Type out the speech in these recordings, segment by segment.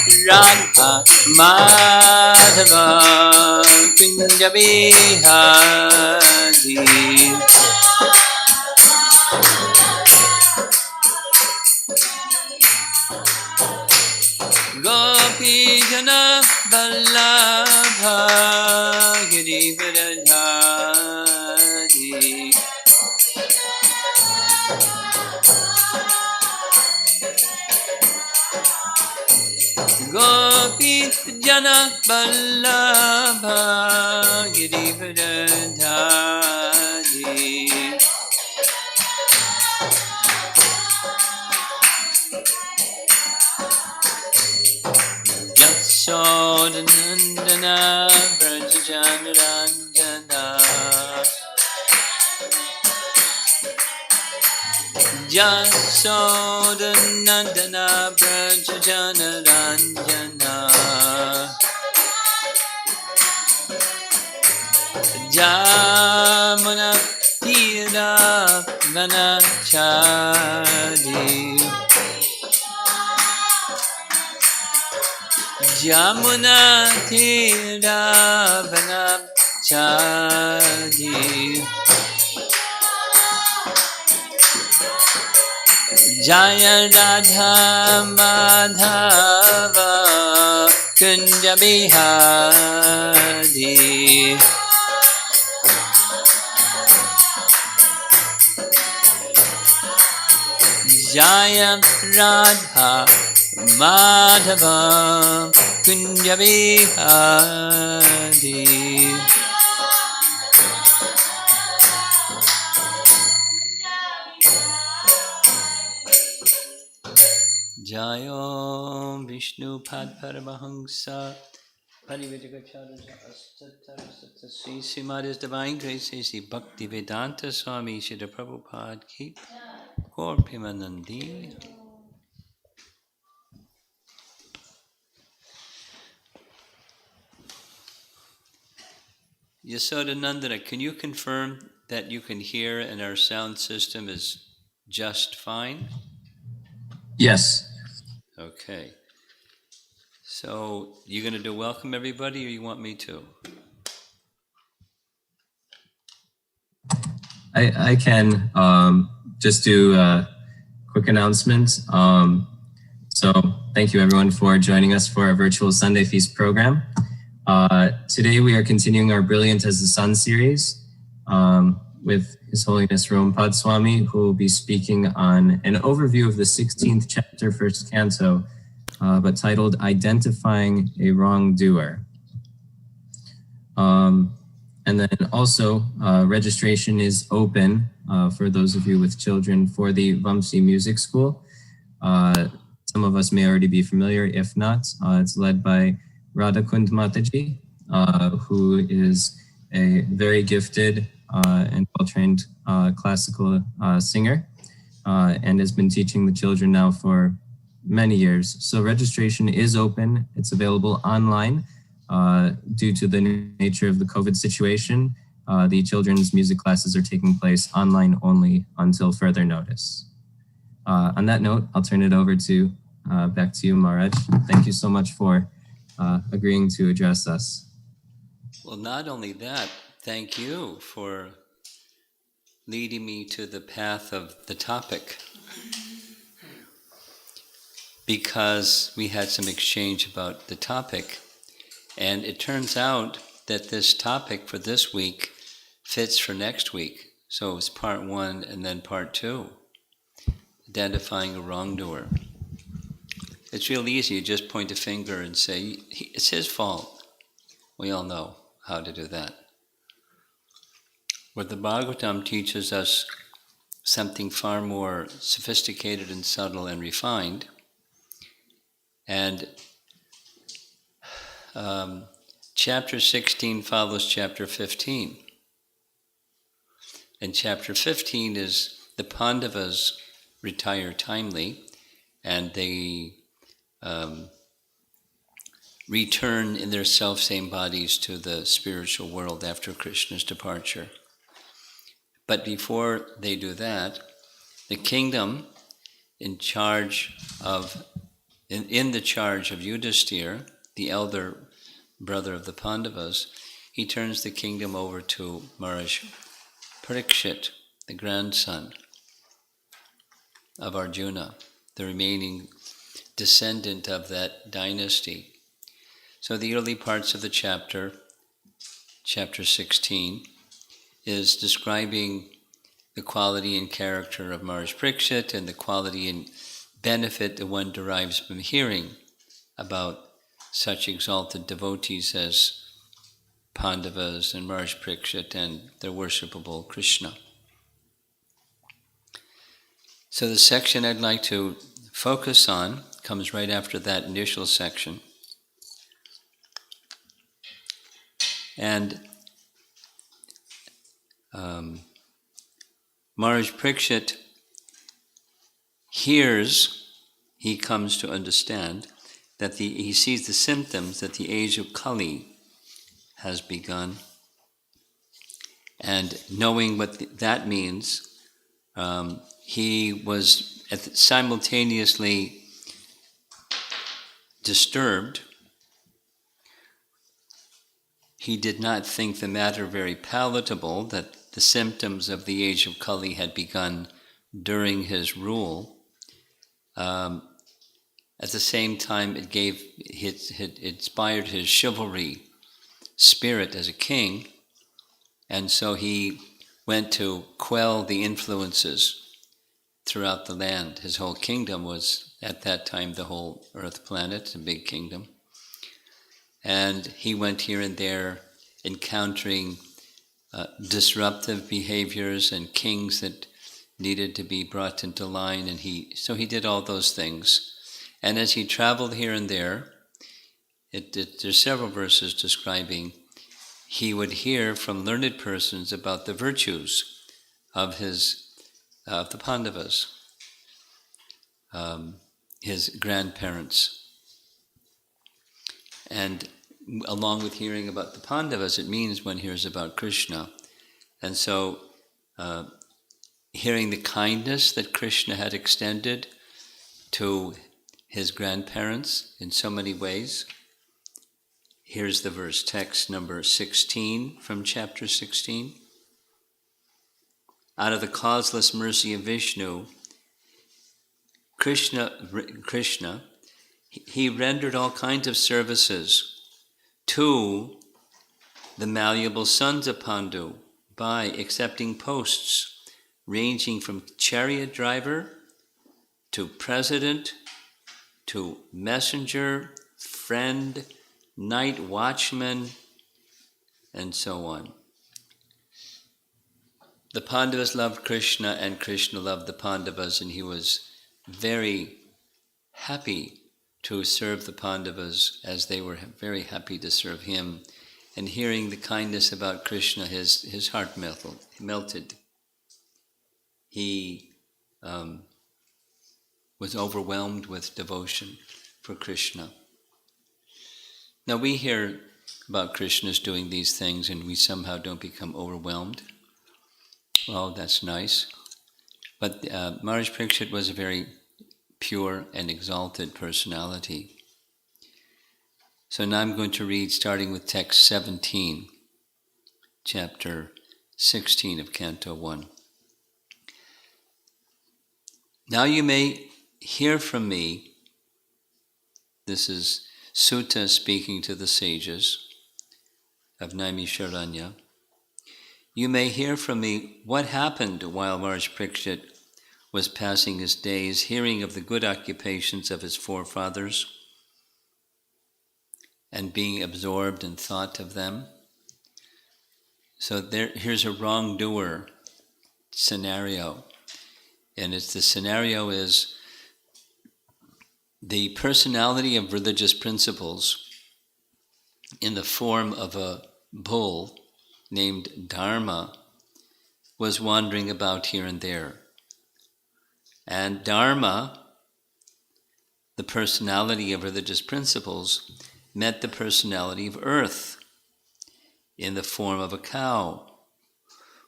Radha Madhava Kunja Bihari Gopi Jana Vallabha Girivardhari Gopi Jana Vallabha Girivardhari Yasodhanandana Brajajanarandana Yasodhanandana Brajajanarandana Jamuna Tira Vanachari Jamuna Tira Vanachari Jaya Radha Madhava Kunja Bihari Jaya Radha Madhava Kunja Bihari Jayo Vishnu Pad Paramahamsa Parividikacharya Astatara Srimad Divine Grace Sri Bhakti Vedanta Swami Srila Prabhupada Ki Gaur Premanandi. Yasodanandana, can you confirm that you can hear and our sound system is just fine? Yes. Okay. So, you going to do welcome everybody or you want me to? I can just do a quick announcement. So thank you everyone for joining us for our virtual Sunday Feast program. Today we are continuing our Brilliant as the Sun series with His Holiness Romapada Swami, who will be speaking on an overview of the 16th chapter, first canto, but titled Identifying a Wrongdoer. And then also registration is open for those of you with children for the Vamsi Music School. Some of us may already be familiar. If not, it's led by Radhakund Mataji, who is a very gifted and well-trained classical singer and has been teaching the children now for many years. So registration is open. It's available online. Due to the nature of the COVID situation, the children's music classes are taking place online only until further notice. On that note, I'll turn it over to back to you, Maharaj. Thank you so much for agreeing to address us. Well, not only that, thank you for leading me to the path of the topic, because we had some exchange about the topic. And it turns out that this topic for this week fits for next week. So it's part 1 and then part 2, identifying a wrongdoer. It's real easy. You just point a finger and say, it's his fault. We all know how to do that. But the Bhagavatam teaches us something far more sophisticated and subtle and refined. And chapter 16 follows chapter 15. And chapter 15 is the Pandavas retire timely and they return in their self-same bodies to the spiritual world after Krishna's departure. But before they do that, the kingdom in charge of in the charge of Yudhishthira, the elder brother of the Pandavas, he turns the kingdom over to Maharaj Pariksit, the grandson of Arjuna, the remaining descendant of that dynasty. So the early parts of the chapter 16, is describing the quality and character of Maharaj Pariksit and the quality and benefit that one derives from hearing about such exalted devotees as Pandavas and Maharaj Pariksit and their worshipable Krishna. So the section I'd like to focus on comes right after that initial section. And Maharaj Pariksit he comes to understand that he sees the symptoms that the age of Kali has begun. And knowing what that means, he was simultaneously disturbed. He did not think the matter very palatable that the symptoms of the age of Kali had begun during his rule. At the same time, it inspired his chivalry spirit as a king, and so he went to quell the influences throughout the land. His whole kingdom was, at that time, the whole earth planet, a big kingdom. And he went here and there encountering disruptive behaviors and kings that needed to be brought into line, and so he did all those things. And as he traveled here and there, there's several verses describing he would hear from learned persons about the virtues of the Pandavas, his grandparents. And along with hearing about the Pandavas, it means one hears about Krishna. And so hearing the kindness that Krishna had extended to his grandparents in so many ways. Here's the verse, text number 16 from chapter 16. Out of the causeless mercy of Vishnu, Krishna, he rendered all kinds of services to the malleable sons of Pandu by accepting posts ranging from chariot driver to president to messenger, friend, night watchman, and so on. The Pandavas loved Krishna and Krishna loved the Pandavas, and he was very happy to serve the Pandavas as they were very happy to serve him. And hearing the kindness about Krishna, his heart melted. He was overwhelmed with devotion for Krishna. Now we hear about Krishna's doing these things and we somehow don't become overwhelmed. Well, that's nice. But Maharaj Pariksit was a very pure and exalted personality. So now I'm going to read starting with text 17, chapter 16 of Canto 1. Now you may hear from me, this is Sutta speaking to the sages of Naimisharanya. You may hear from me what happened while Maharaj Pariksit was passing his days hearing of the good occupations of his forefathers and being absorbed in thought of them. So here's a wrongdoer scenario. And the scenario is the personality of religious principles in the form of a bull named Dharma was wandering about here and there. And Dharma, the personality of religious principles, met the personality of earth in the form of a cow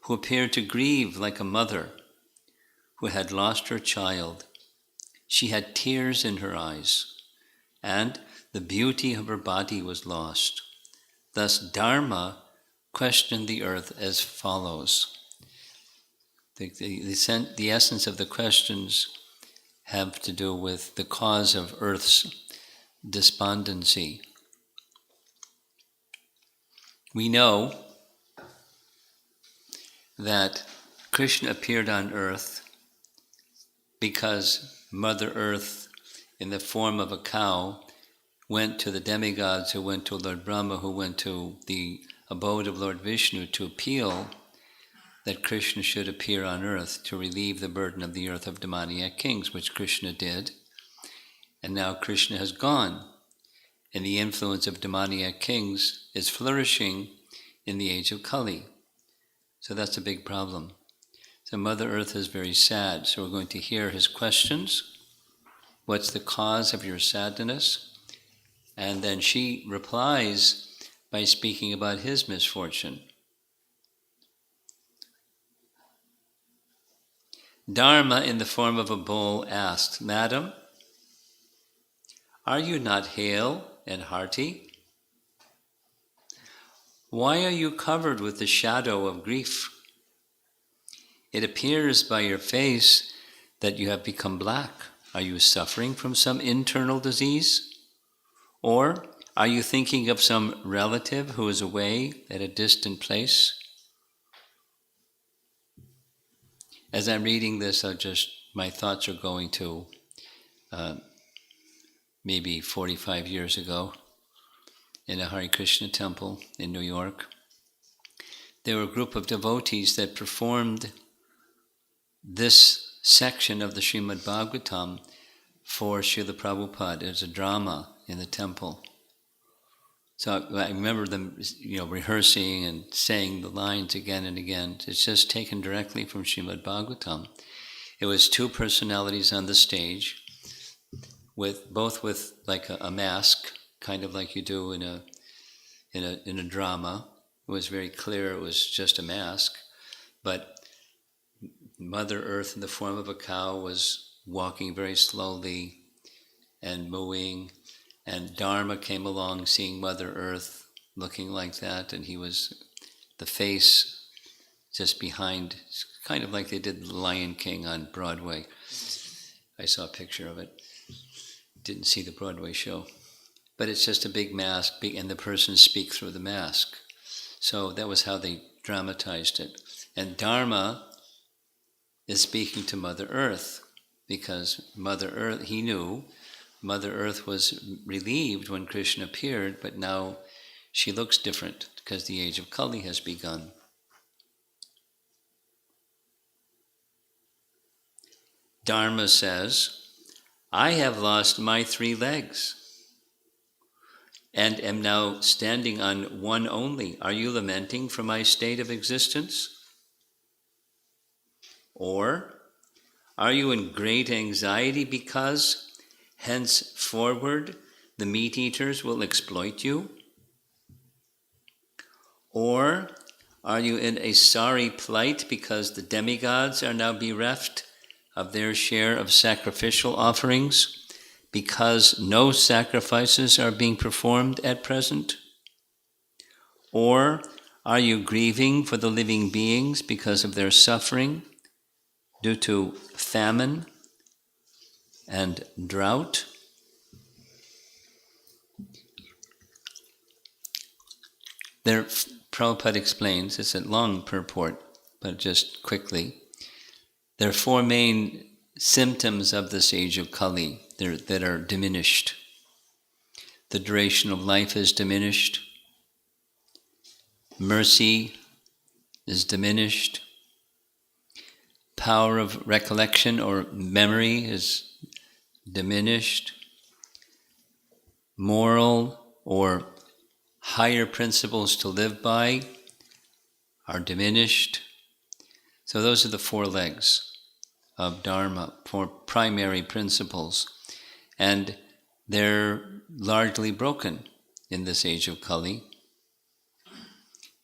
who appeared to grieve like a mother who had lost her child. She had tears in her eyes, and the beauty of her body was lost. Thus, dharma questioned the earth as follows. The essence of the questions have to do with the cause of earth's despondency. We know that Krishna appeared on earth because Mother Earth, in the form of a cow, went to the demigods, who went to Lord Brahma, who went to the abode of Lord Vishnu to appeal that Krishna should appear on earth to relieve the burden of the earth of demoniac kings, which Krishna did. And now Krishna has gone, and the influence of demoniac kings is flourishing in the age of Kali. So that's a big problem. So Mother Earth is very sad. So we're going to hear his questions. What's the cause of your sadness? And then she replies by speaking about his misfortune. Dharma, in the form of a bull, asked, "Madam, are you not hale and hearty? Why are you covered with the shadow of grief? It appears by your face that you have become black. Are you suffering from some internal disease? Or are you thinking of some relative who is away at a distant place?" As I'm reading this, my thoughts are going to maybe 45 years ago in a Hare Krishna temple in New York. There were a group of devotees that performed this section of the Srimad Bhagavatam for Srila Prabhupada as a drama in the temple. So I remember them, rehearsing and saying the lines again and again. It's just taken directly from Srimad Bhagavatam. It was two personalities on the stage, both with like a mask, kind of like you do in a drama. It was very clear it was just a mask, but Mother Earth in the form of a cow was walking very slowly and mooing, and Dharma came along seeing Mother Earth looking like that, and he was the face just behind, kind of like they did The Lion King on Broadway. I saw a picture of it. Didn't see the Broadway show. But it's just a big mask, and the person speaks through the mask. So that was how they dramatized it. And Dharma is speaking to Mother Earth, because Mother Earth, he knew Mother Earth was relieved when Krishna appeared, but now she looks different because the age of Kali has begun. Dharma says, "I have lost my 3 legs and am now standing on one only. Are you lamenting for my state of existence? Or are you in great anxiety because henceforward the meat-eaters will exploit you? Or are you in a sorry plight because the demigods are now bereft of their share of sacrificial offerings, because no sacrifices are being performed at present? Or are you grieving for the living beings because of their suffering due to famine and drought?" There, Prabhupada explains, it's a long purport, but just quickly, there are 4 main symptoms of this age of Kali that are diminished. The duration of life is diminished. Mercy is diminished. Power of recollection or memory is diminished. Moral or higher principles to live by are diminished. So those are the 4 legs of Dharma, 4 primary principles. And they're largely broken in this age of Kali.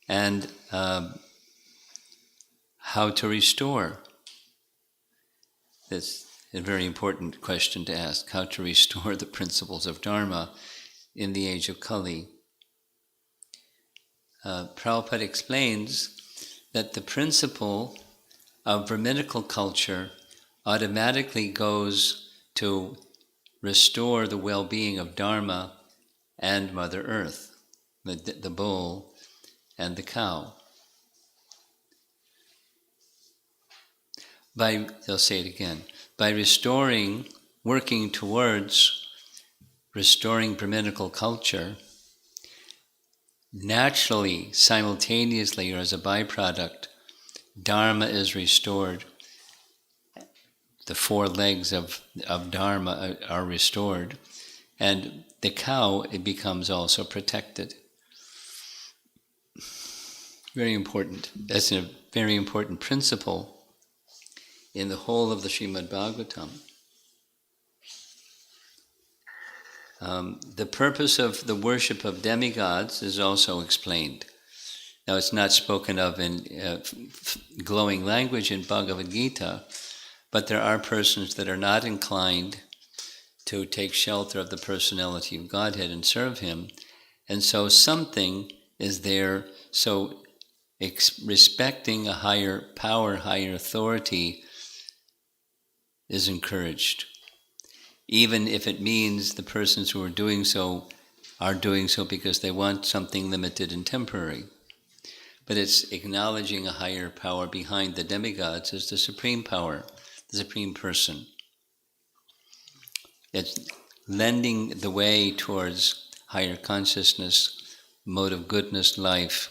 And how to restore this a very important question to ask, how to restore the principles of dharma in the age of Kali. Prabhupada explains that the principle of Brahminical culture automatically goes to restore the well-being of Dharma and Mother Earth, the bull and the cow. They'll say it again, by working towards restoring Brahminical culture, naturally, simultaneously, or as a byproduct, Dharma is restored. The four legs of Dharma are restored, and the cow, it becomes also protected. Very important. That's a very important principle in the whole of the Srimad Bhagavatam. The purpose of the worship of demigods is also explained. Now, it's not spoken of in glowing language in Bhagavad Gita, but there are persons that are not inclined to take shelter of the personality of Godhead and serve Him, and so something is there. So respecting a higher power, higher authority is encouraged, even if it means the persons who are doing so because they want something limited and temporary. But it's acknowledging a higher power behind the demigods as the supreme power, the supreme person. It's lending the way towards higher consciousness, mode of goodness, life,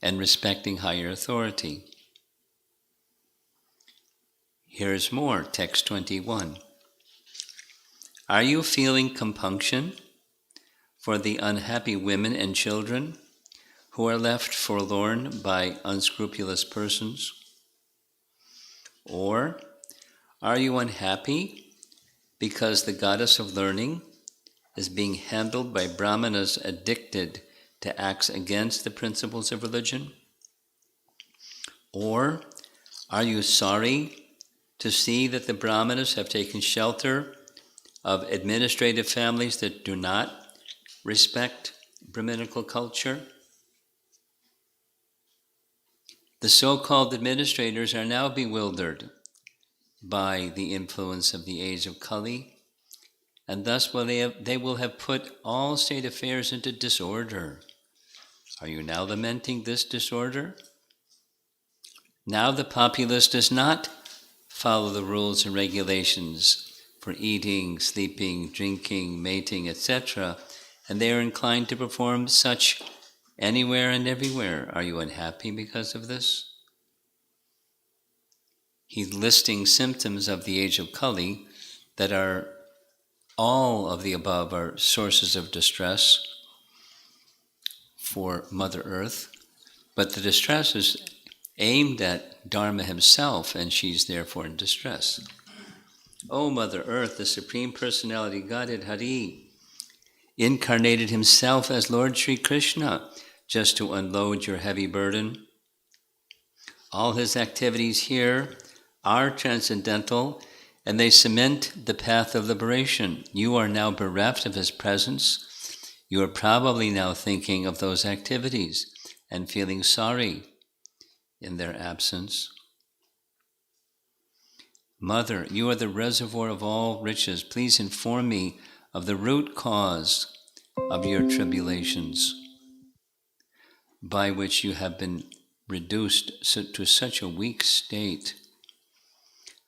and respecting higher authority. Here's more, text 21. Are you feeling compunction for the unhappy women and children who are left forlorn by unscrupulous persons? Or are you unhappy because the goddess of learning is being handled by brahmanas addicted to acts against the principles of religion? Or are you sorry to see that the brahmanas have taken shelter of administrative families that do not respect Brahminical culture? The so-called administrators are now bewildered by the influence of the age of Kali, and thus they will have put all state affairs into disorder. Are you now lamenting this disorder? Now the populace does not follow the rules and regulations for eating, sleeping, drinking, mating, etc., and they are inclined to perform such anywhere and everywhere. Are you unhappy because of this? He's listing symptoms of the age of Kali that are all of the above are sources of distress for Mother Earth, but the distress is aimed at Dharma himself, and she's therefore in distress. O Mother Earth, the Supreme Personality Godhead Hari incarnated himself as Lord Sri Krishna just to unload your heavy burden. All his activities here are transcendental, and they cement the path of liberation. You are now bereft of his presence. You are probably now thinking of those activities and feeling sorry in their absence. Mother, you are the reservoir of all riches. Please inform me of the root cause of your tribulations, by which you have been reduced to such a weak state.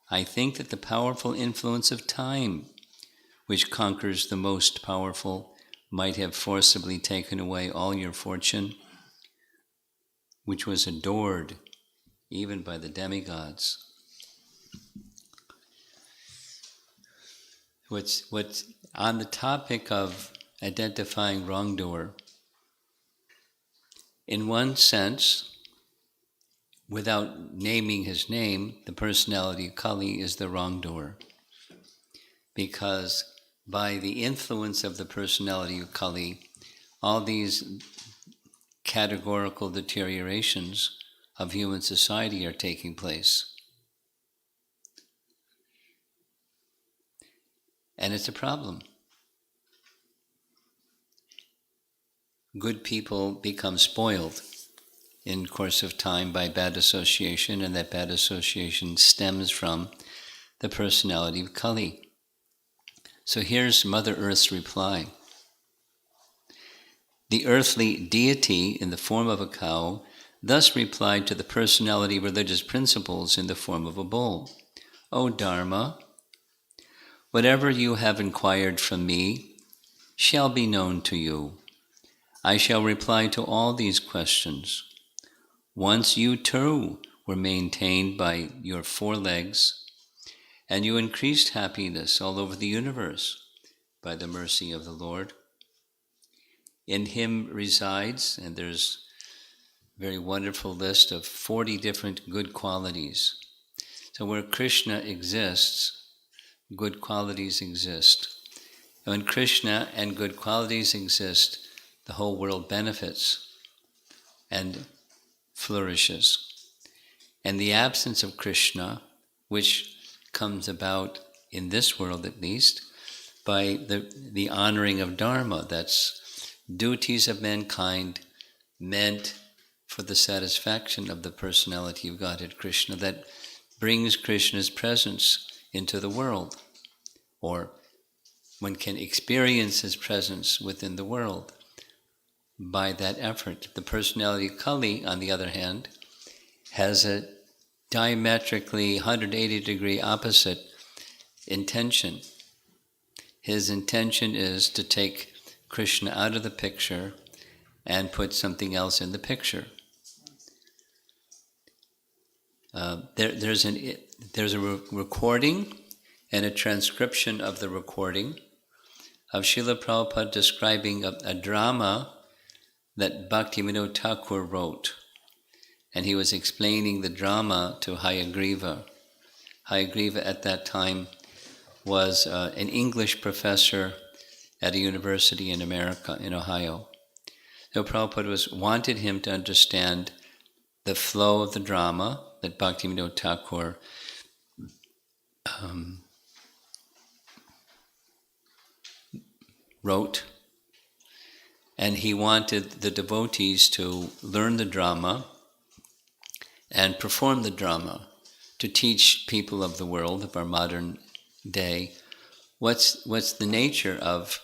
I think that the powerful influence of time, which conquers the most powerful, might have forcibly taken away all your fortune, which was adored even by the demigods. What's on the topic of identifying wrongdoer, in one sense, without naming his name, the personality of Kali is the wrongdoer, because by the influence of the personality of Kali, all these categorical deteriorations of human society are taking place. And it's a problem. Good people become spoiled in course of time by bad association, and that bad association stems from the personality of Kali. So here's Mother Earth's reply. The earthly deity in the form of a cow thus replied to the personality religious principles in the form of a bull. O Dharma, whatever you have inquired from me shall be known to you. I shall reply to all these questions. Once you too were maintained by your 4 legs, and you increased happiness all over the universe by the mercy of the Lord. In him resides, and there's a very wonderful list of 40 different good qualities. So where Krishna exists, good qualities exist. And when Krishna and good qualities exist, the whole world benefits and flourishes. And the absence of Krishna, which comes about in this world at least, by the honoring of dharma, that's duties of mankind meant for the satisfaction of the personality of Godhead Krishna, that brings Krishna's presence into the world, or one can experience his presence within the world by that effort. The personality of Kali, on the other hand, has a diametrically 180-degree opposite intention. His intention is to take Krishna out of the picture and put something else in the picture. There's a recording and a transcription of the recording of Srila Prabhupada describing a drama that Bhaktivinoda Thakur wrote. And he was explaining the drama to Hayagriva. Hayagriva at that time was an English professor at a university in America, in Ohio. So Prabhupada wanted him to understand the flow of the drama that Bhaktivinoda Thakur wrote. And he wanted the devotees to learn the drama and perform the drama, to teach people of the world, of our modern day, what's the nature of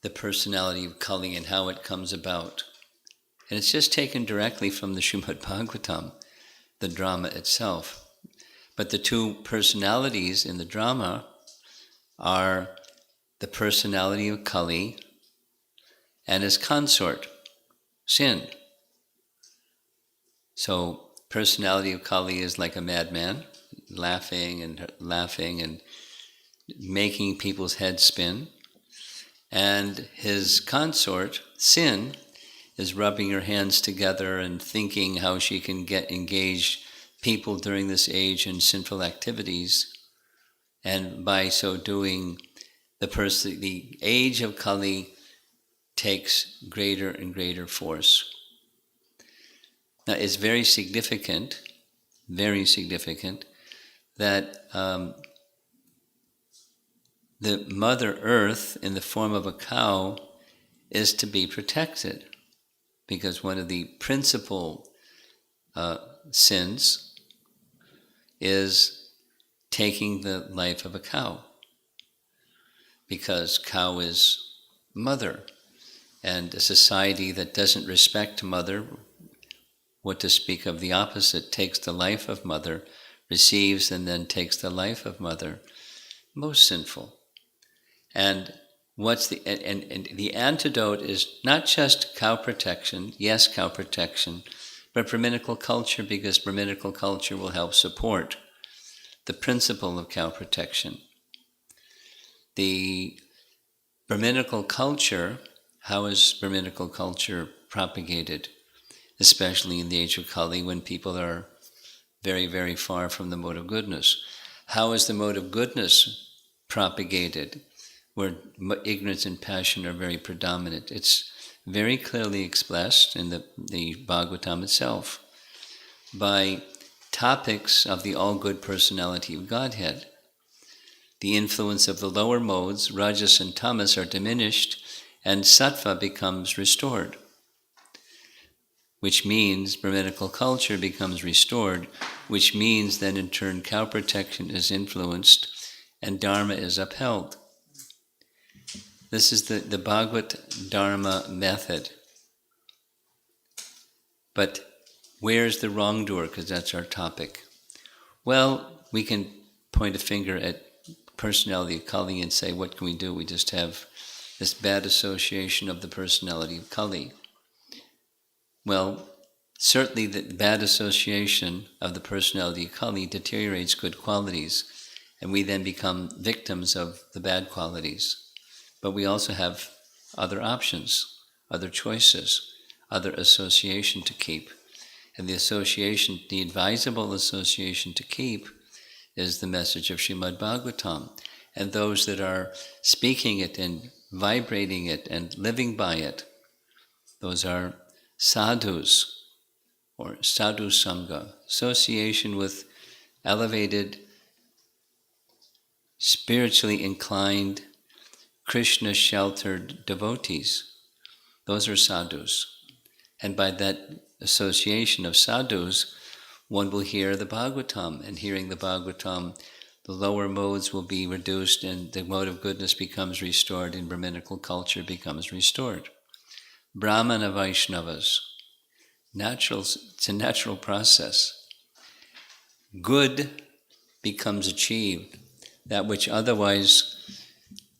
the personality of Kali and how it comes about. And it's just taken directly from the Srimad Bhagavatam, the drama itself. But the 2 personalities in the drama are the personality of Kali and his consort, Sin. So, personality of Kali is like a madman, laughing and making people's heads spin. And his consort, Sin, is rubbing her hands together and thinking how she can engage people during this age in sinful activities. And by so doing, the age of Kali takes greater and greater force. Now, it's very significant that the Mother Earth in the form of a cow is to be protected, because one of the principal sins is taking the life of a cow, because cow is mother, and a society that doesn't respect mother, what to speak of the opposite, takes the life of mother, receives and then takes the life of mother, most sinful. And the antidote is not just cow protection, yes, cow protection, but Brahminical culture, because Brahminical culture will help support the principle of cow protection. The Brahminical culture, how is Brahminical culture propagated? Especially in the age of Kali, when people are very, very far from the mode of goodness. How is the mode of goodness propagated, where ignorance and passion are very predominant? It's very clearly expressed in the Bhagavatam itself by topics of the all-good personality of Godhead. the influence of the lower modes, rajas and tamas, are diminished, and sattva becomes restored, which means Brahminical culture becomes restored, which means then in turn cow protection is influenced and dharma is upheld. This is the Bhagavad Dharma method. But where's the wrongdoer? Because that's our topic. Well, we can point a finger at personality of Kali and say, what can we do? We just have this bad association of the personality of Kali. Well, certainly the bad association of the personality of Kali deteriorates good qualities, and we then become victims of the bad qualities. But we also have other options, other choices, other association to keep. And the association, the advisable association to keep, is the message of Srimad Bhagavatam. And those that are speaking it and vibrating it and living by it, those are sadhus, or sadhu sangha, association with elevated, spiritually inclined, Krishna-sheltered devotees. Those are sadhus. And by that association of sadhus, one will hear the Bhagavatam, and hearing the Bhagavatam, the lower modes will be reduced and the mode of goodness becomes restored, and Brahminical culture becomes restored. Brahmana Vaishnavas. It's a natural process. Good becomes achieved, that which otherwise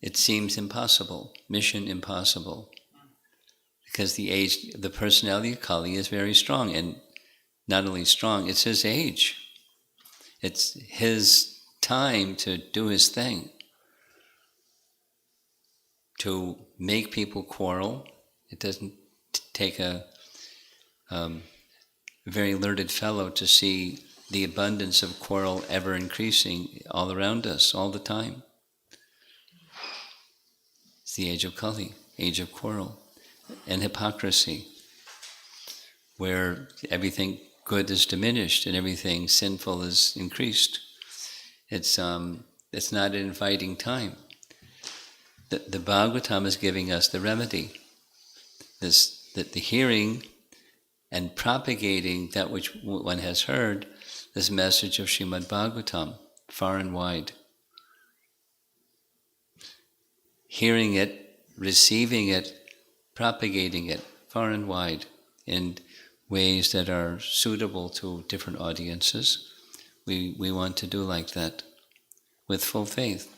it seems impossible, mission impossible. Because the personality of Kali is very strong, and not only strong, it's his age. It's his time to do his thing. To make people quarrel, it doesn't take a very learned fellow to see the abundance of quarrel ever increasing all around us, all the time. It's the age of Kali, age of quarrel and hypocrisy, where everything good is diminished and everything sinful is increased. It's not an inviting time. The Bhagavatam is giving us the remedy. That the hearing and propagating that which one has heard, this message of Srimad Bhagavatam, far and wide. Hearing it, receiving it, propagating it far and wide in ways that are suitable to different audiences. We want to do like that with full faith.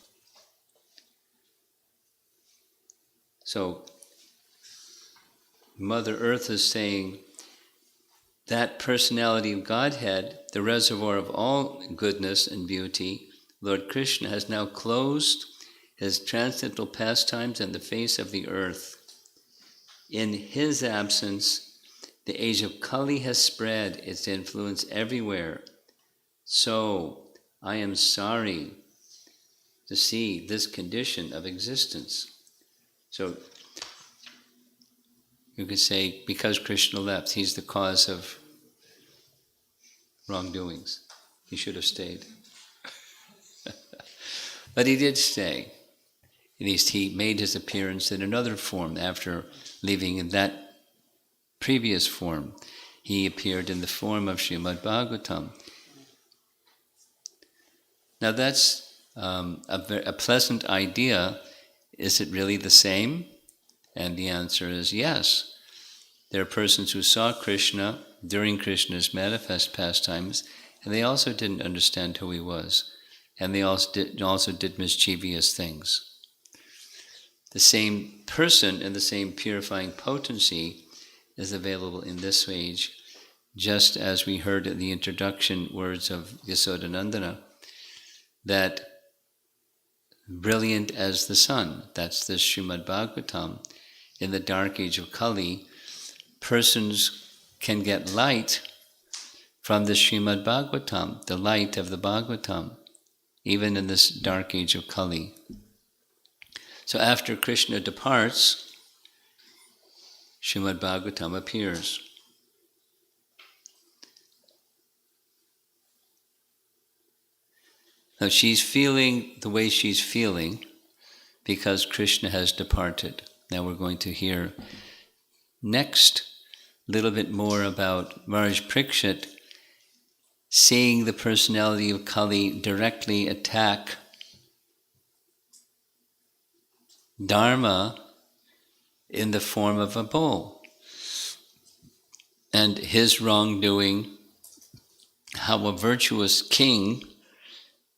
So Mother Earth is saying that personality of Godhead, the reservoir of all goodness and beauty, Lord Krishna has now closed his transcendental pastimes on the face of the earth. In his absence, the age of Kali has spread its influence everywhere. So, I am sorry to see this condition of existence. So, you could say, because Krishna left, he's the cause of wrongdoings. He should have stayed. But he did stay. At least he made his appearance in another form. After leaving in that previous form, he appeared in the form of Srimad Bhagavatam. Now that's a pleasant idea. Is it really the same? And the answer is yes. There are persons who saw Krishna during Krishna's manifest pastimes, and they also didn't understand who he was, and they also did mischievous things. The same person and the same purifying potency is available in this age, just as we heard in the introduction words of Yasodanandana, that brilliant as the sun, that's the Srimad Bhagavatam, in the dark age of Kali, persons can get light from the Srimad Bhagavatam, the light of the Bhagavatam, even in this dark age of Kali. So after Krishna departs, Srimad Bhagavatam appears. Now she's feeling the way she's feeling because Krishna has departed. Now we're going to hear next a little bit more about Maharaj Pariksit seeing the personality of Kali directly attack dharma in the form of a bull, and his wrongdoing, how a virtuous king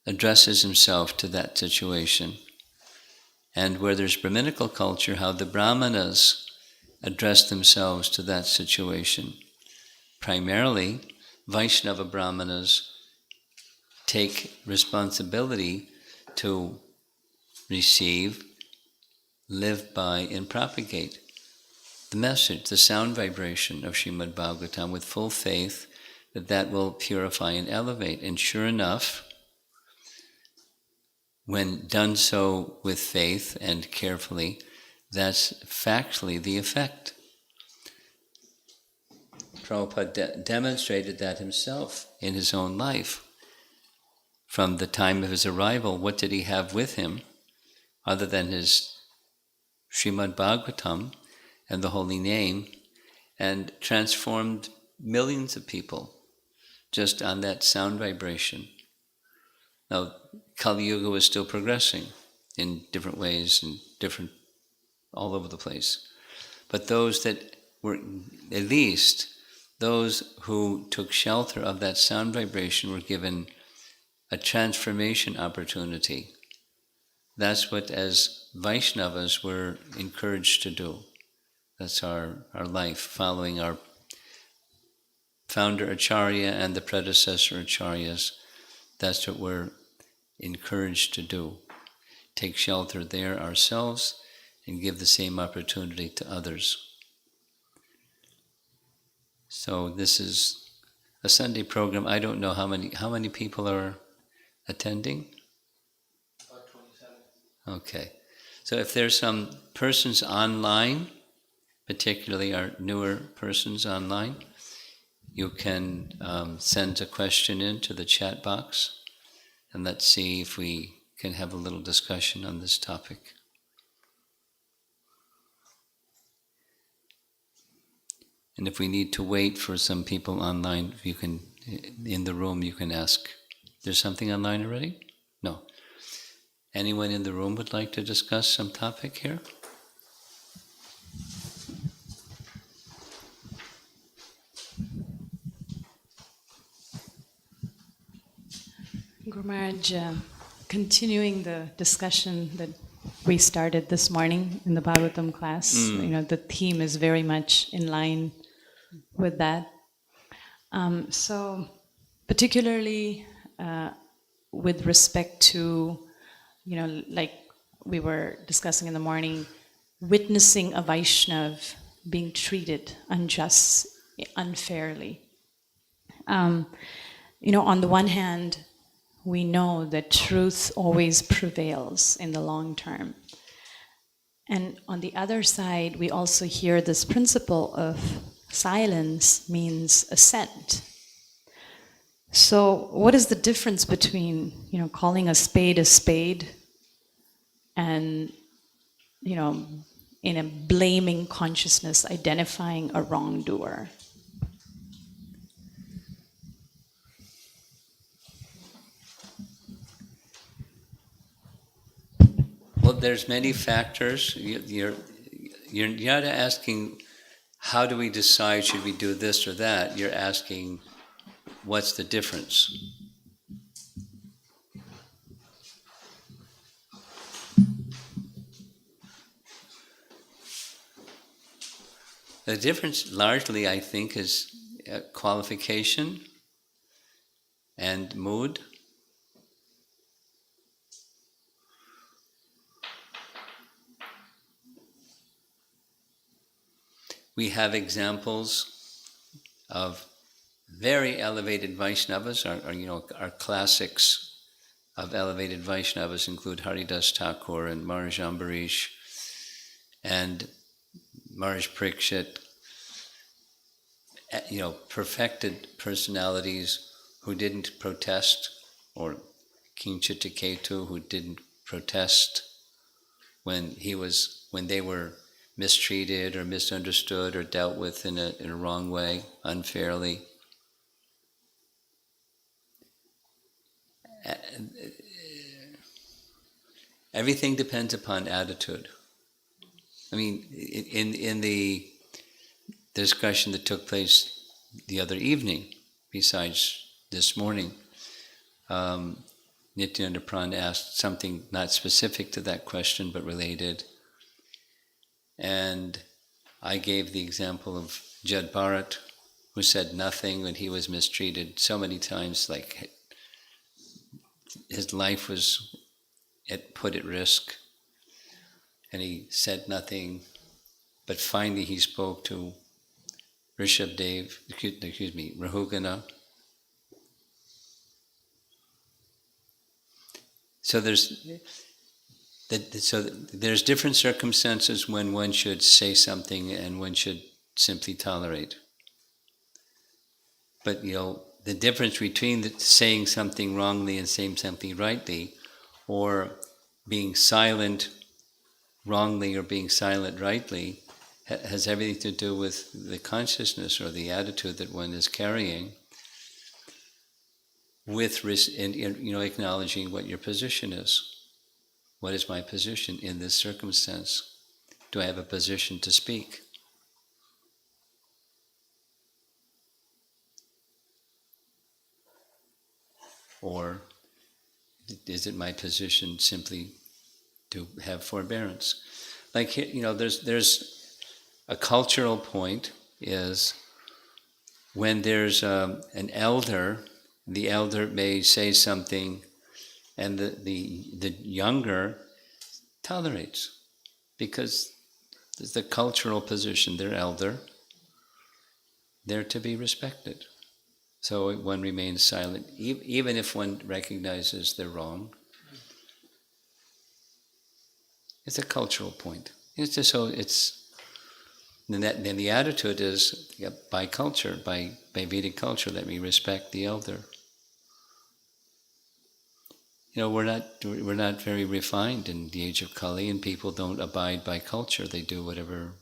addresses himself to that situation. And where there's Brahminical culture, how the Brahmanas address themselves to that situation. Primarily, Vaishnava Brahmanas take responsibility to receive, live by, and propagate the message, the sound vibration of Srimad Bhagavatam with full faith that that will purify and elevate. And sure enough, when done so with faith and carefully, that's factually the effect. Prabhupada demonstrated that himself in his own life. From the time of his arrival, what did he have with him other than his Srimad Bhagavatam and the holy name, and transformed millions of people just on that sound vibration. Now, Kali Yuga was still progressing in different ways and different, all over the place. But those that were, at least those who took shelter of that sound vibration, were given a transformation opportunity. That's what, as Vaishnavas, we're encouraged to do. That's our life, following our founder Acharya and the predecessor Acharyas. That's what we're encouraged to do. Take shelter there ourselves and give the same opportunity to others. So this is a Sunday program. I don't know how many people are attending? About 27. Okay. So if there's some persons online, particularly our newer persons online, you can send a question into the chat box, and let's see if we can have a little discussion on this topic. And if we need to wait for some people online, you can, in the room, you can ask. There's something online already? No. Anyone in the room would like to discuss some topic here? Guru Maharaj, continuing the discussion that we started this morning in the Bhagavatam class, the theme is very much in line with that. So, particularly with respect to, like we were discussing in the morning, witnessing a Vaishnav being treated unfairly. On the one hand, we know that truth always prevails in the long term. And on the other side, we also hear this principle of silence means assent. So what is the difference between, calling a spade and, in a blaming consciousness, identifying a wrongdoer? Well, there's many factors. You're not asking, how do we decide, should we do this or that? You're asking, what's the difference? The difference largely, I think, is qualification and mood. We have examples of very elevated Vaishnavas. Our classics of elevated Vaishnavas include Haridas Thakur and Maharaj Ambarish and Maharaj Pariksit. Perfected personalities who didn't protest or King Chitraketu, who didn't protest when they were mistreated or misunderstood or dealt with in a wrong way, unfairly. Everything depends upon attitude. I mean, in the discussion that took place the other evening, besides this morning, Nityananda Pran asked something not specific to that question but related, and I gave the example of Jad Bharat, who said nothing when he was mistreated so many times, like his life was put at risk, and he said nothing, but finally he spoke to Rahugana. So there's different circumstances when one should say something and one should simply tolerate. But the difference between saying something wrongly and saying something rightly, or being silent wrongly or being silent rightly, has everything to do with the consciousness or the attitude that one is carrying, with acknowledging what your position is. What is my position in this circumstance? Do I have a position to speak? Or is it my position simply to have forbearance? Like here, there's a cultural point is when there's an elder, the elder may say something and the younger tolerates, because there's the cultural position, they're elder, they're to be respected. So one remains silent, even if one recognizes they're wrong. It's a cultural point. It's just then the attitude is, by culture, by Vedic culture, that we respect the elder. We're not very refined in the age of Kali, and people don't abide by culture. They do whatever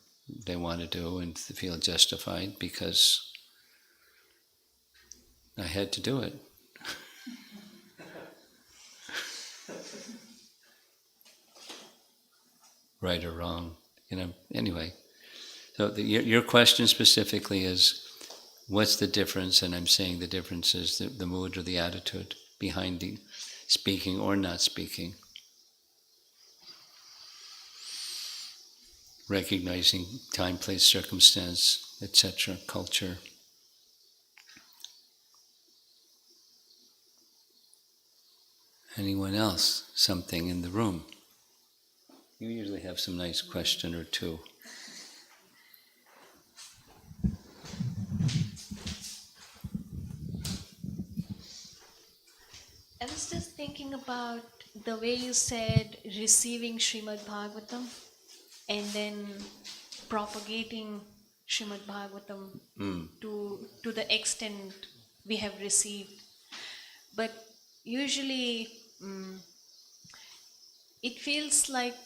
they want to do and feel justified because I had to do it. Right or wrong, anyway. So your question specifically is, what's the difference? And I'm saying the difference is the mood or the attitude behind the speaking or not speaking. Recognizing time, place, circumstance, etc., culture. Anyone else? Something in the room? You usually have some nice question or two. I was just thinking about the way you said receiving Srimad Bhagavatam and then propagating Srimad Bhagavatam to the extent we have received. But usually it feels like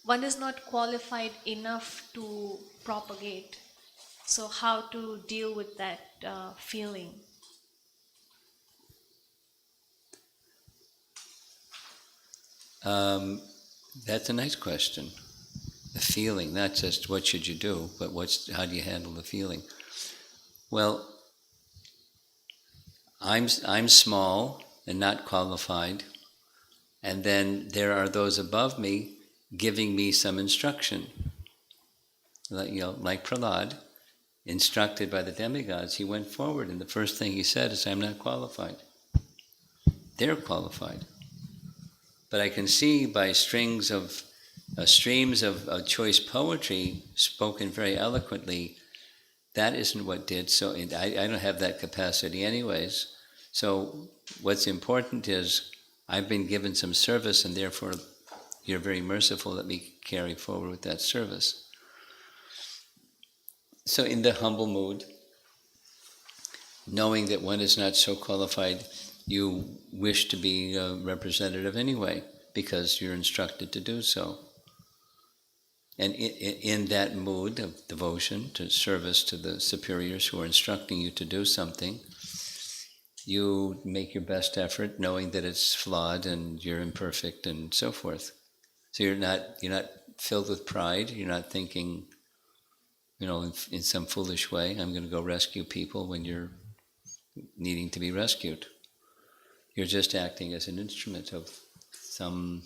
one is not qualified enough to propagate. So how to deal with that feeling? That's a nice question. The feeling, not just what should you do, but how do you handle the feeling? Well, I'm small and not qualified, and then there are those above me giving me some instruction. Like Prahlad, instructed by the demigods, he went forward, and the first thing he said is, "I'm not qualified." They're qualified. But I can see by streams of choice poetry spoken very eloquently, that isn't what did. So I don't have that capacity anyways. So what's important is I've been given some service, and therefore you're very merciful. Let me carry forward with that service. So in the humble mood, knowing that one is not so qualified, you wish to be a representative anyway, because you're instructed to do so. And in that mood of devotion to service to the superiors who are instructing you to do something, you make your best effort, knowing that it's flawed and you're imperfect and so forth. So you're not filled with pride. You're not thinking, in some foolish way, I'm going to go rescue people when you're needing to be rescued. You're just acting as an instrument of some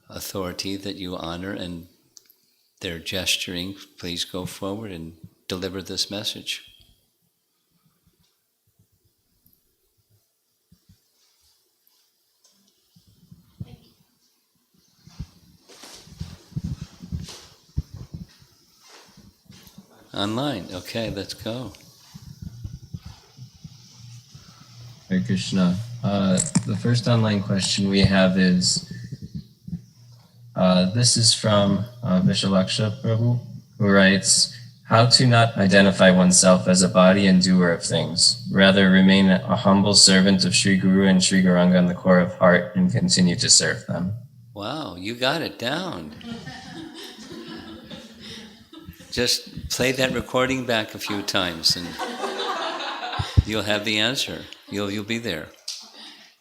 authority that you honor, and they're gesturing, please go forward and deliver this message. Online, okay, let's go. Hare Krishna. The first online question we have is, this is from Vishalaksha Prabhu, who writes, how to not identify oneself as a body and doer of things, rather remain a humble servant of Sri Guru and Sri Gauranga in the core of heart and continue to serve them. Wow, you got it down. Just play that recording back a few times and you'll have the answer. You'll be there.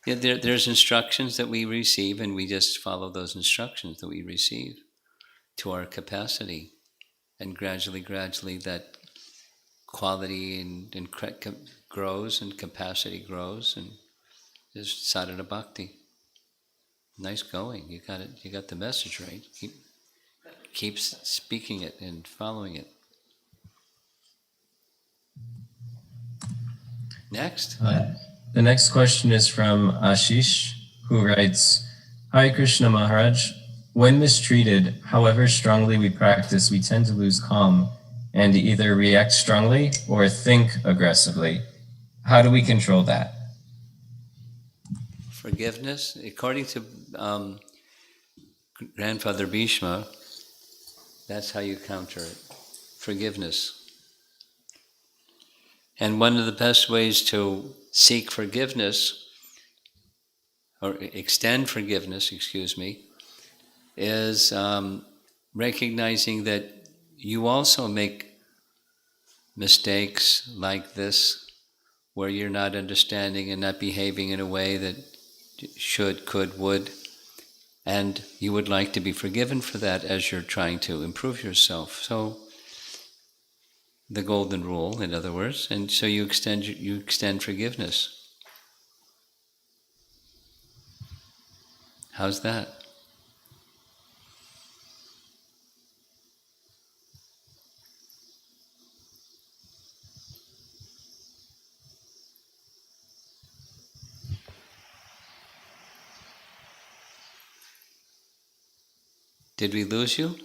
Yeah, there's instructions that we receive, and we just follow those instructions that we receive to our capacity. And gradually that quality and grows and capacity grows, and just sadhana bhakti. Nice going. You got it. You got the message right. Keep speaking it and following it. Next. The next question is from Ashish, who writes, Hare Krishna Maharaj, when mistreated, however strongly we practice, we tend to lose calm and either react strongly or think aggressively. How do we control that? Forgiveness, according to Grandfather Bhishma, that's how you counter it. Forgiveness. And one of the best ways to seek forgiveness, or extend forgiveness, is recognizing that you also make mistakes like this, where you're not understanding and not behaving in a way that should, could, would, and you would like to be forgiven for that as you're trying to improve yourself. So, the golden rule, in other words, and so you extend forgiveness. How's that? Did we lose you?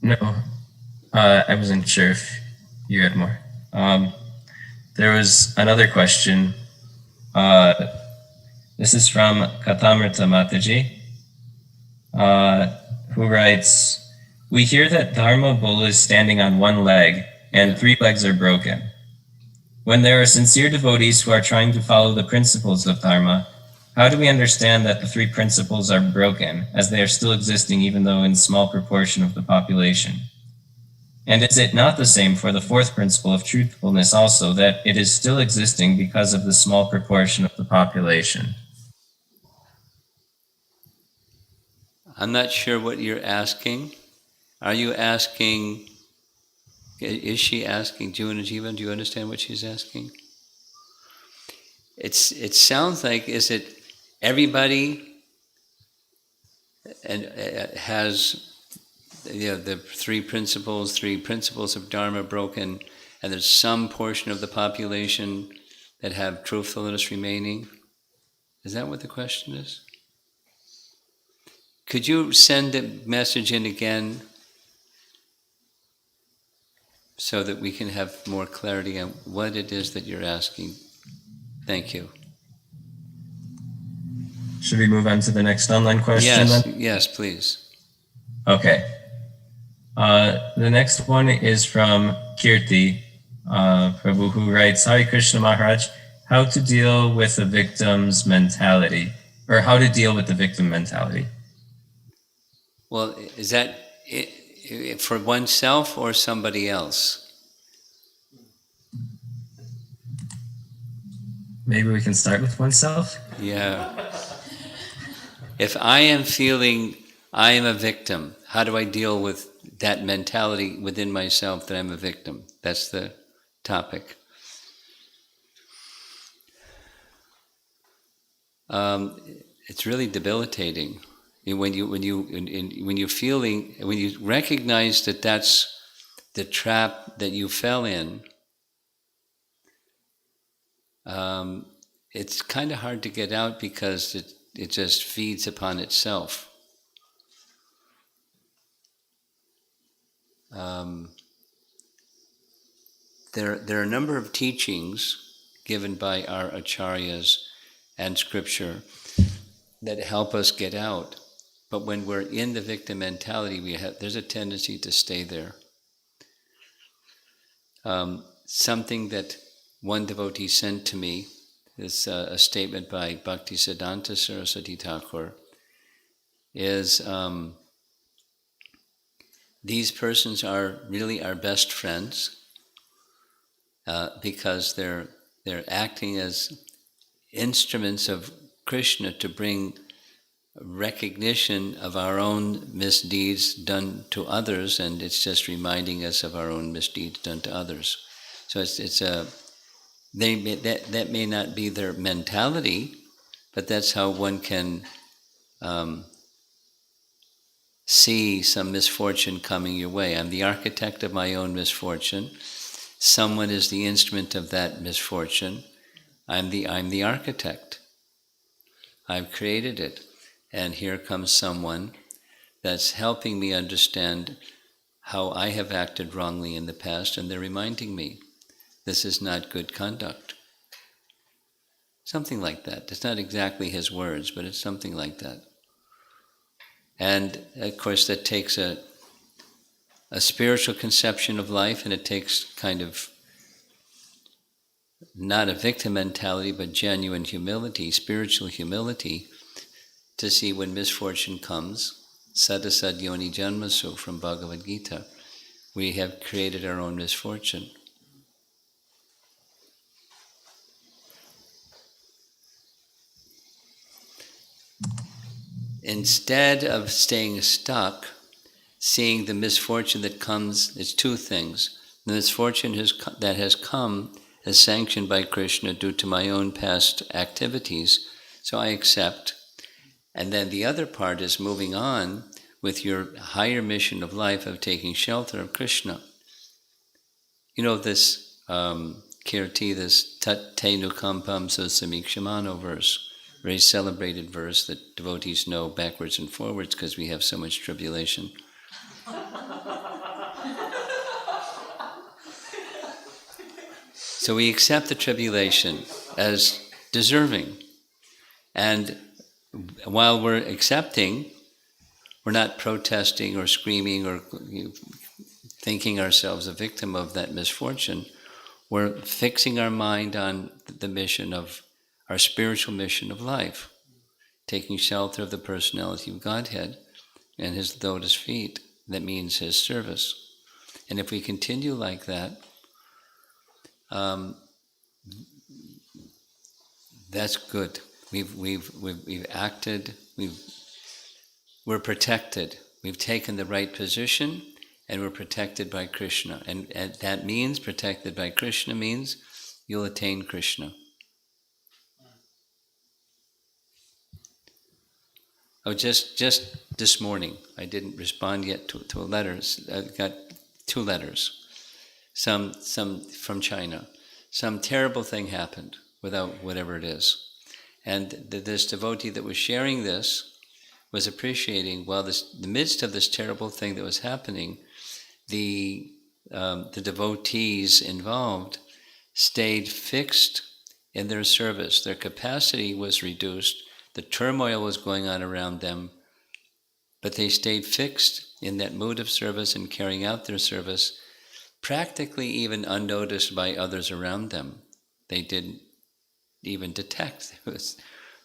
No, I wasn't sure if you had more. There was another question. This is from Katamrita Mataji, who writes, we hear that Dharma bull is standing on one leg and 3 legs are broken. When there are sincere devotees who are trying to follow the principles of Dharma, how do we understand that the 3 principles are broken, as they are still existing even though in small proportion of the population? And is it not the same for the 4th principle of truthfulness also, that it is still existing because of the small proportion of the population? I'm not sure what you're asking. Are you asking, is she asking, Jivan, do you understand what she's asking? It sounds like, is it everybody and has the 3 principles of Dharma broken, and there's some portion of the population that have truthfulness remaining? Is that what the question is? Could you send a message in again so that we can have more clarity on what it is that you're asking? Thank you. Should we move on to the next online question then? Yes, please. Okay. The next one is from Kirti, Prabhu, who writes, Hare Krishna Maharaj, how to deal with the victim's mentality, or how to deal with the victim mentality. Well, is that for oneself or somebody else? Maybe we can start with oneself. Yeah. If I am feeling I am a victim, how do I deal with that mentality within myself that I'm a victim? That's the topic. It's really debilitating when you recognize that that's the trap that you fell in. It's kind of hard to get out because it just feeds upon itself. There are a number of teachings given by our acharyas and scripture that help us get out. But when we're in the victim mentality, there's a tendency to stay there. Something that one devotee sent to me is a statement by Bhaktisiddhanta Saraswati Thakur, is these persons are really our best friends because they're acting as instruments of Krishna to bring recognition of our own misdeeds done to others, and it's just reminding us of our own misdeeds done to others. So that may not be their mentality, but that's how one can see some misfortune coming your way. I'm the architect of my own misfortune. Someone is the instrument of that misfortune. I'm the architect. I've created it. And here comes someone that's helping me understand how I have acted wrongly in the past, and they're reminding me, this is not good conduct. Something like that. It's not exactly his words, but it's something like that. And of course that takes a spiritual conception of life, and it takes kind of not a victim mentality, but genuine humility, spiritual humility, to see when misfortune comes, sadasad yoni janmasu from Bhagavad Gita, we have created our own misfortune. Instead of staying stuck, seeing the misfortune that comes, it's two things. The misfortune that has come is sanctioned by Krishna due to my own past activities, so I accept. And then the other part is moving on with your higher mission of life of taking shelter of Krishna. You know this kirti, this tat te nukampam samikshamano verse, very celebrated verse that devotees know backwards and forwards because we have so much tribulation. So we accept the tribulation as deserving. And while we're accepting, we're not protesting or screaming or thinking ourselves a victim of that misfortune. We're fixing our mind on the mission of our spiritual mission of life, taking shelter of the personality of Godhead and His lotus feet. That means His service. And if we continue like that, that's good. We've acted. We're protected. We've taken the right position, and we're protected by Krishna. And that means protected by Krishna means you'll attain Krishna. Oh, just this morning, I didn't respond yet to a letter. I got 2 letters. Some from China. Some terrible thing happened, without whatever it is. And this devotee that was sharing this was appreciating, well, the midst of this terrible thing that was happening, the devotees involved stayed fixed in their service. Their capacity was reduced. The turmoil was going on around them, but they stayed fixed in that mood of service and carrying out their service. practically even unnoticed by others around them. They didn't even detect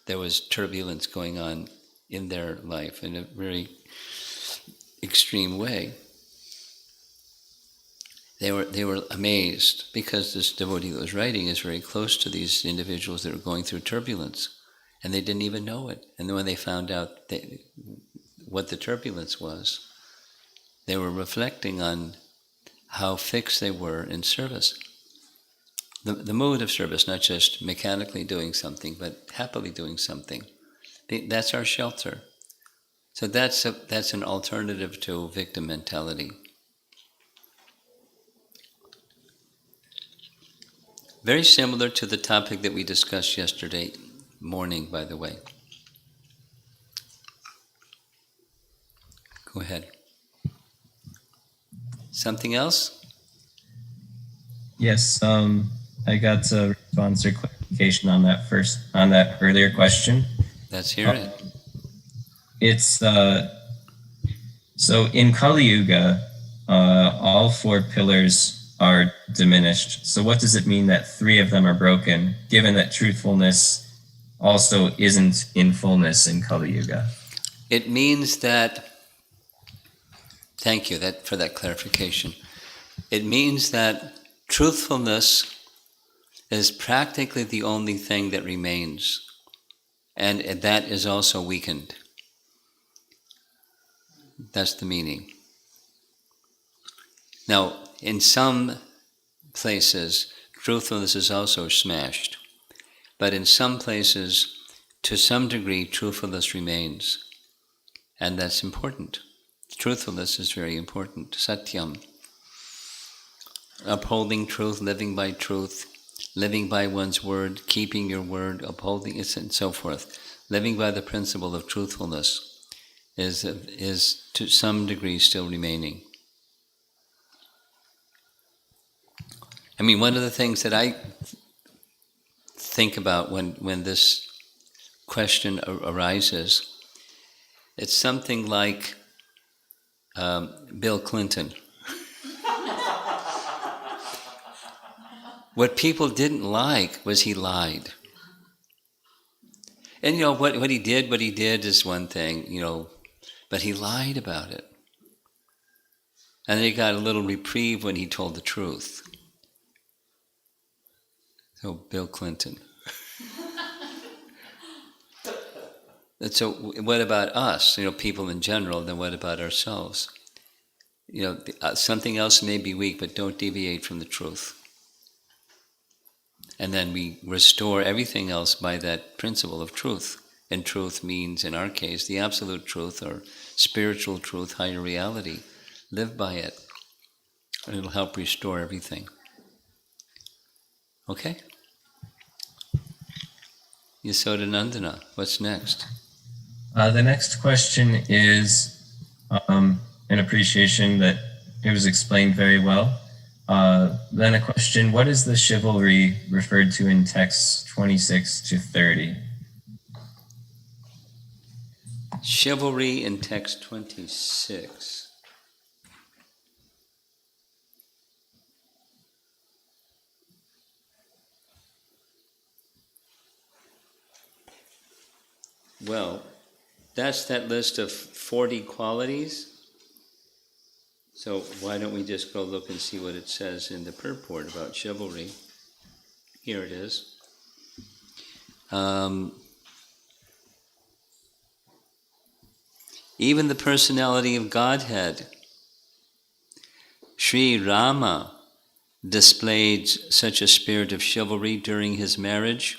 there was turbulence going on in their life in a very extreme way. They were amazed because this devotee that was writing is very close to these individuals that were going through turbulence, and they didn't even know it. And then when they found out what the turbulence was, they were reflecting on how fixed they were in service. The mood of service, not just mechanically doing something, but happily doing something. That's our shelter. So that's an alternative to victim mentality. Very similar to the topic that we discussed yesterday morning, by the way. Go ahead. Something else? Yes, I got a response or clarification on that earlier question. Let's hear it. It's so in Kali Yuga, all 4 pillars are diminished. So what does it mean that 3 of them are broken, given that truthfulness also isn't in fullness in Kali Yuga? It means that, thank you for that clarification. It means that truthfulness is practically the only thing that remains, and that is also weakened. That's the meaning. Now, in some places, truthfulness is also smashed, but in some places, to some degree, truthfulness remains, and that's important. Truthfulness is very important. Satyam. Upholding truth, living by truth, living by one's word, keeping your word, upholding it, and so forth. Living by the principle of truthfulness is to some degree still remaining. I mean, one of the things that I think about when this question arises, it's something like Bill Clinton. What people didn't like was he lied. And what he did is one thing, but he lied about it. And then he got a little reprieve when he told the truth. So Bill Clinton. And so what about us, people in general, then what about ourselves? Something else may be weak, but don't deviate from the truth. And then we restore everything else by that principle of truth. And truth means, in our case, the absolute truth or spiritual truth, higher reality. Live by it. And it'll help restore everything. Okay? Yasoda Nandana, what's next? The next question is an appreciation that it was explained very well. Then a question, what is the chivalry referred to in texts 26 to 30? Chivalry in text 26. Well, that's that list of 40 qualities. So why don't we just go look and see what it says in the purport about chivalry. Here it is. Even the personality of Godhead, Sri Rama, displayed such a spirit of chivalry during his marriage.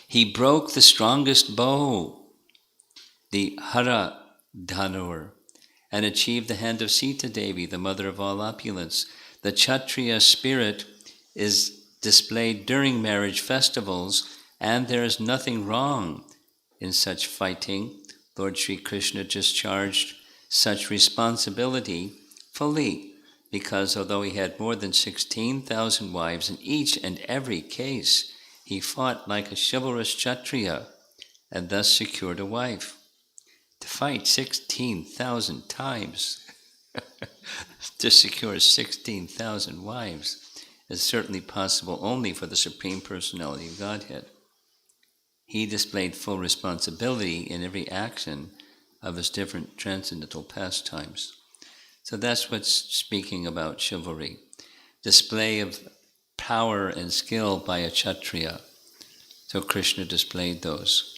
He broke the strongest bow, the Hara Dhanur, and achieved the hand of Sita Devi, the mother of all opulence. The Kshatriya spirit is displayed during marriage festivals, and there is nothing wrong in such fighting. Lord Sri Krishna discharged such responsibility fully, because although he had more than 16,000 wives, in each and every case, he fought like a chivalrous Kshatriya, and thus secured a wife. To fight 16,000 times. to secure 16,000 wives is certainly possible only for the Supreme Personality of Godhead. He displayed full responsibility in every action of his different transcendental pastimes. So that's what's speaking about chivalry. Display of power and skill by a Kshatriya. So Krishna displayed those.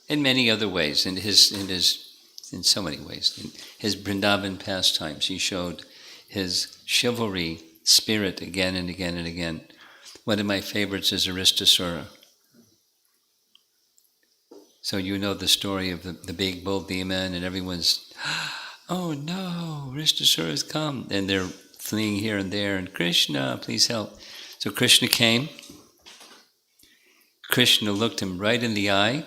In many other ways, in so many ways. In his Vrindavan pastimes, he showed his chivalry spirit again and again and again. One of my favorites is Aristasura. So you know the story of the big bull demon, and everyone's, oh no, Aristasura's come. And they're fleeing here and there, and Krishna, please help. So Krishna came. Krishna looked him right in the eye,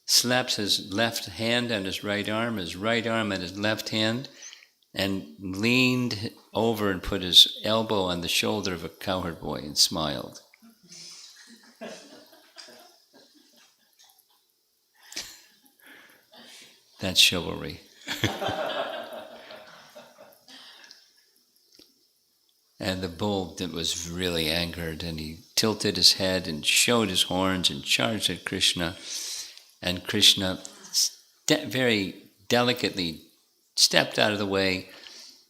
slaps his left hand on his right arm on his left hand, and leaned over and put his elbow on the shoulder of a cowherd boy and smiled. That's chivalry. And the bull that was really angered, and he tilted his head and showed his horns and charged at Krishna. And Krishna very delicately stepped out of the way,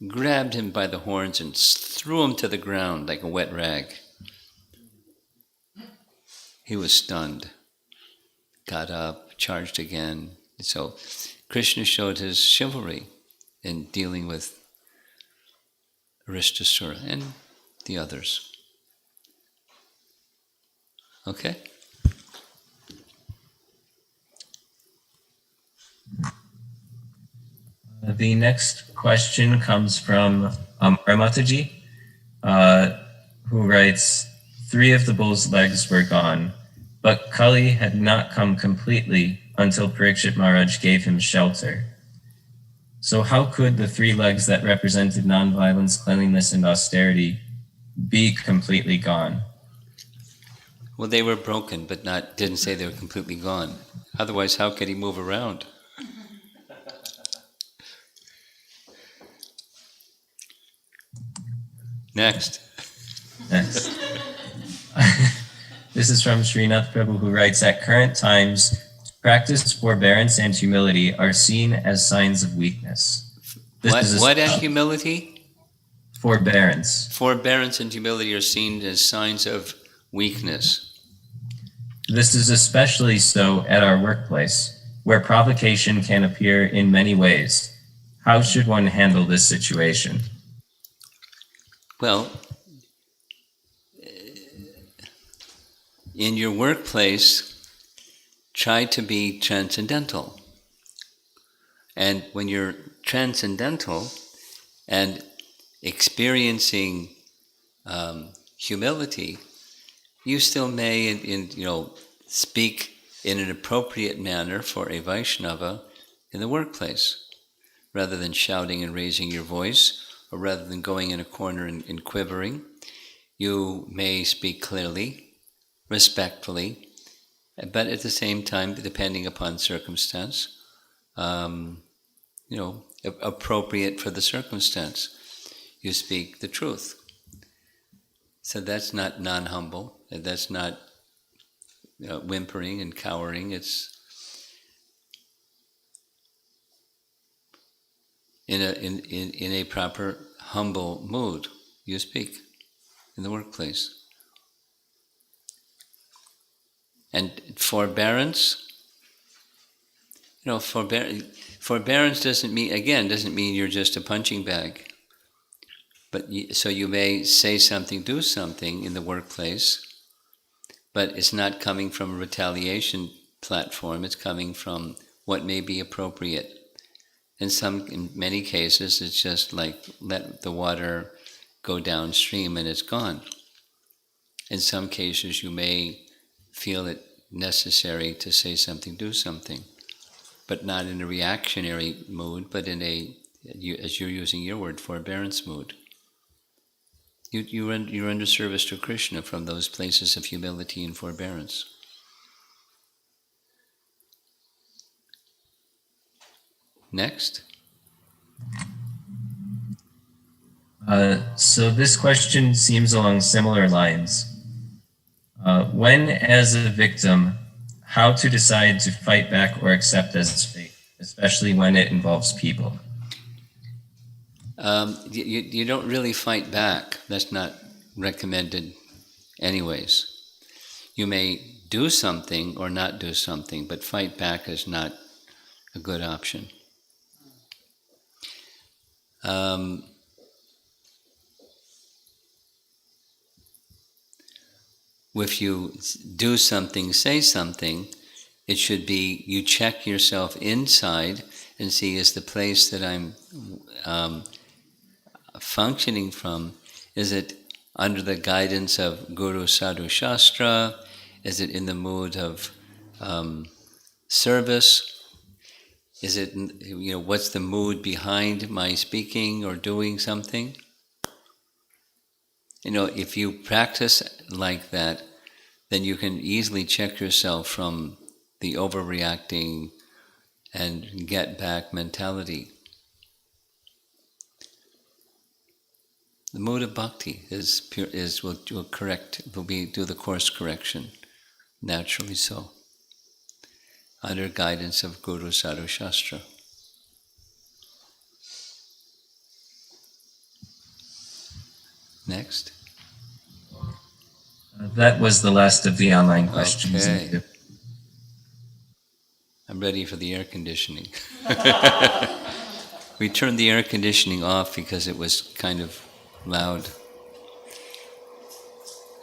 grabbed him by the horns and threw him to the ground like a wet rag. He was stunned, got up, charged again. So Krishna showed his chivalry in dealing with Aristasura and the others. Okay? The next question comes from Ramataji, who writes, 3 of the bull's legs were gone, but Kali had not come completely until Pariksit Maharaj gave him shelter. So how could the 3 legs that represented nonviolence, cleanliness, and austerity be completely gone? Well, they were broken, but didn't say they were completely gone. Otherwise, how could he move around? Next. This is from Srinath Prabhu, who writes, at current times, practice, forbearance, and humility are seen as signs of weakness. What and humility? Forbearance. Forbearance and humility are seen as signs of weakness. This is especially so at our workplace, where provocation can appear in many ways. How should one handle this situation? Well, in your workplace, try to be transcendental. And when you're transcendental and experiencing humility, you still may, speak in an appropriate manner for a Vaishnava in the workplace, rather than shouting and raising your voice, or rather than going in a corner and quivering. You may speak clearly, respectfully, but at the same time, depending upon circumstance, appropriate for the circumstance. You speak the truth. So that's not non-humble, that's not whimpering and cowering. It's in a proper humble mood. You speak in the workplace. And forbearance, forbearance doesn't mean you're just a punching bag. But so you may say something, do something in the workplace, but it's not coming from a retaliation platform. It's coming from what may be appropriate. In many cases, it's just like let the water go downstream and it's gone. In some cases, you may feel it necessary to say something, do something, but not in a reactionary mood, but in as you're using your word, forbearance mood. You render service to Krishna from those places of humility and forbearance. Next. So this question seems along similar lines. When, as a victim, how to decide to fight back or accept as fate, especially when it involves people? You don't really fight back. That's not recommended anyways. You may do something or not do something, but fight back is not a good option. If you do something, say something, it should be you check yourself inside and see, is the place that I'm functioning from, is it under the guidance of Guru Sadhu Shastra? Is it in the mood of service? Is it, what's the mood behind my speaking or doing something? If you practice like that, then you can easily check yourself from the overreacting and get back mentality. The mood of bhakti will correct, do the course correction, naturally so, under guidance of Guru Sadhu Shastra. Next. That was the last of the online questions. Okay. I'm ready for the air conditioning. We turned the air conditioning off because it was kind of loud.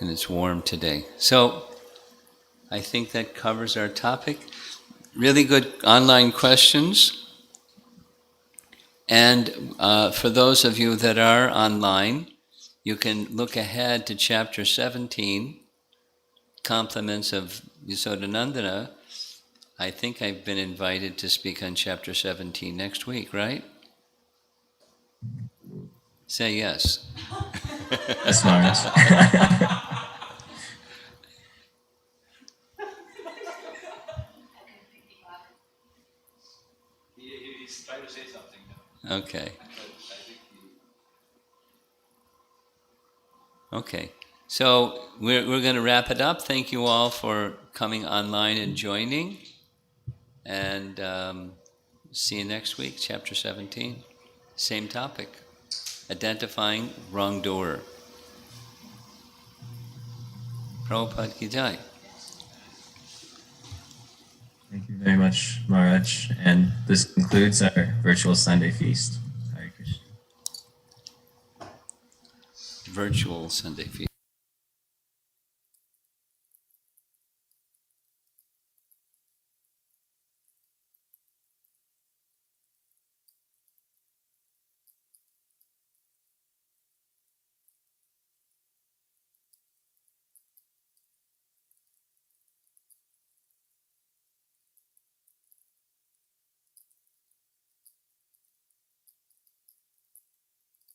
And it's warm today. So, I think that covers our topic. Really good online questions. And for those of you that are online, you can look ahead to chapter 17, Compliments of Yasodhanandana. I think I've been invited to speak on chapter 17 next week, right? Say yes. Yes, Maharaj. He's trying to say something now. Okay. Okay. So we're going to wrap it up. Thank you all for coming online and joining. And see you next week, chapter 17. Same topic. Identifying wrongdoer. Prabhupada ki jai. Thank you very much, Maharaj. And this concludes our virtual Sunday feast. Hare Krishna. Virtual Sunday feast.